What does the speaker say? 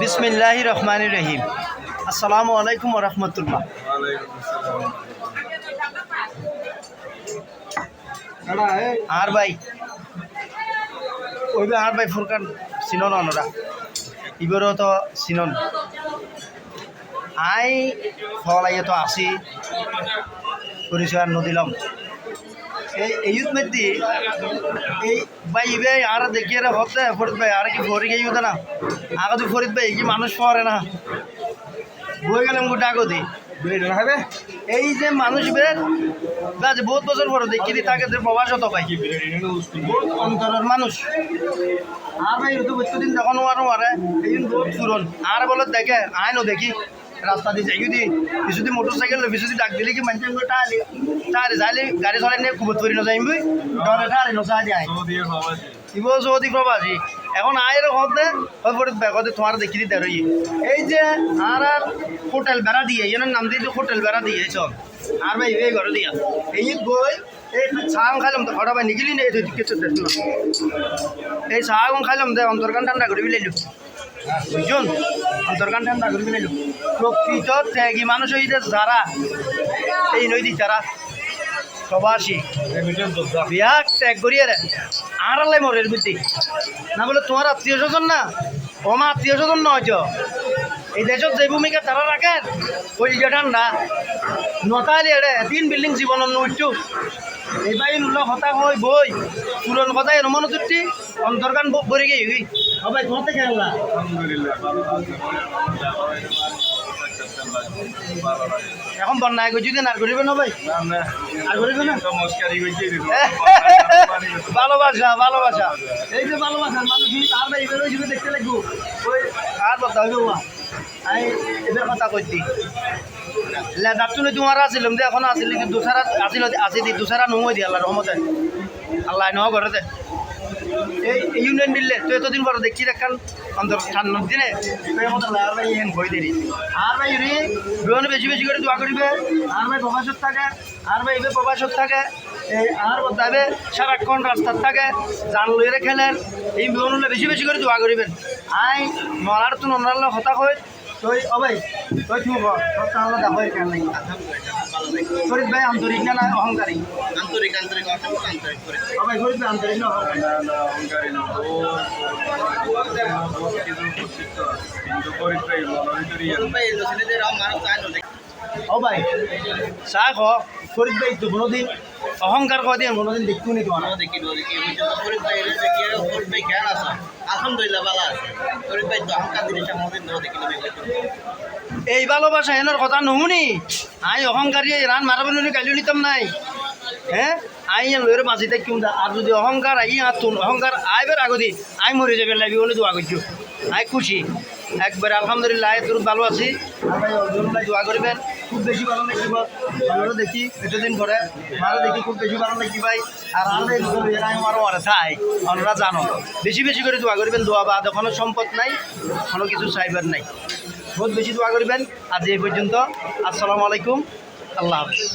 বিসমিল্লাহির রহমানির রহিম। আসসালামু আলাইকুম ওয়া রাহমাতুল্লাহ। আর ভাই ওইবে আর ভাই ফুরকান চিনন অনরা ইবরও তো চিনন আই ফলাইয়ে তো আসি পরিচয় আর নদিলাম এই মধ্যে এই ভাই ইবে আর দেখিয়ে হতে ফরিদ ভাই আর কি ফরি গিয়ে না আগে তো ফরিদ ভাই কি মানুষ পড়ে না বই গেলাম গোটা আগদি এই যে মানুষ বের বহুত বছর পরে দেখি তাকে প্রবাস হতো ভাই অন্তরের মানুষ আর ভাই দিন যখন মারে এই বহুত পুরন আর বলে দেখে আইনও দেখি রাস্তা দিয়ে যাই যদি কিছুদিন মোটর সাইকেল যদি ডাক দিলে কি মানুষ টারে যাইলে গাড়ি চলাই নিয়ে খুব তৈরি না যাইম ডরে টারে নচা দিয়ে ইব যদি প্রবাসী এখন আয়ের হতে ব্যাগতে তোমার দেখি দিতে রই এই যে আর হোটেল বেড়া দিয়ে এনার নাম দিয়ে হোটেল বেড়া দিয়ে চল আর ভাই এই ঘরে দিয়া এই বই এই চাং খাইলাম তো ঘটা ভাই নিগিলি নেই কিছু এই চাং খাইলাম দে অন্তর্গান ঠান্ডা করে বিলাইল বুঝুন অন্তর্গান ঠান্ডা করে বিলাইল প্রকৃত ত্যাগী মানুষ হইতে যারা এই নদী যারা প্রবাসী বিয়া ত্যাগ করিয়ে রে আর আল্লাহ মরের বুদ্ধি না বলে তোমার আত্মীয় স্বজন না আমার আত্মীয় স্বজন নয় এই দেশত যে ভূমিকা তারা রাখেন ওই যে ঠান্ডা নতালি এড়ে 3 বিল্ডিং জীবন উঠছু এই বাই হতা হয় বই পুরন কথা এর মনে তুটি অন্তর্গান ভরে গিয়ে সবাই তোমার থেকে এখন বন্যায় গেছি দিন আর করিবে না ভাই আর করিবে না ভালোবাসা ভালোবাসা এই যে ভালোবাসার মানুষ আর ভাই এবার ওই দেখতে লাগবো ওই আর কথা হইব এবার কথা কইতি লেদার তুলে তোমার আসিলাম যে এখন আসিল কিন্তু দুসারা আসিল আসি দি দুসারা নমই দি আল্লাহ রহমতে আল্লাহ ন ঘরেতে এই ইউনিয়ন মিললে তো এতদিন পরে দেখছি দেখান অন্তর ঠান্ডার দিনে আর ভাই এন ভয় দেরি আর ভাই রে বিমানে বেশি বেশি করে দোয়া করিবে আর ভাই প্রবাসত থাকে আর ভাই এবার প্রবাসত থাকে এই আর বলতে সারাক্ষণ রাস্তার থাকে জান লইরে খেলেন এই বিমানগুলো বেশি বেশি করে দোয়া করিবেন আই নলার তো নলার হতাশ হয় তুই ভাই তুই ঠিক আল্লাহ দেখো কেন নাই শরীফ ভাই আন্তরিক না না অহংকারী আন্তরিক আন্তরিক আন্তরিক ভাই শরীফ ভাই আন্তরিক না অহংকারী না ও ভাই চা খ শরীফ ভাই তো কোনোদিন অহংকার কয় দিয়ে কোনোদিন দেখতো নি তোমার দেখি শরীফ ভাই শরীফ ভাই জ্ঞান আছে আলহামদুলিল্লাহ ভালো আছে শরীফ ভাই তো অহংকার জিনিসটা কোনোদিন এই ভালোবাসা এনার কথা নহুনি আই অহংকারী রান মারাবেন গালি নিতাম নাই হ্যাঁ আই লইর মাঝিতে কিউন আর যদি অহংকার আই তুন অহংকার আইবার আগদি আই মরে যাবে লাগি বলে দোয়া করছো আই খুশি একবার আলহামদুলিল্লাহ তোর ভালো আছি আর ভাই অর্জুন দোয়া করবেন খুব বেশি ভালো লাগবে আমারও দেখি এতদিন পরে আমারও দেখি খুব বেশি ভালো লাগবে ভাই আর আমারও মারে চাই আপনারা জানো বেশি বেশি করে দোয়া করবেন দোয়া বা কোনো সম্পদ নাই কোনো কিছু চাইবার নাই বহুত বেশি দোয়া করবেন আজ এই পর্যন্ত আসসালামু আলাইকুম আল্লাহ হাফিজ।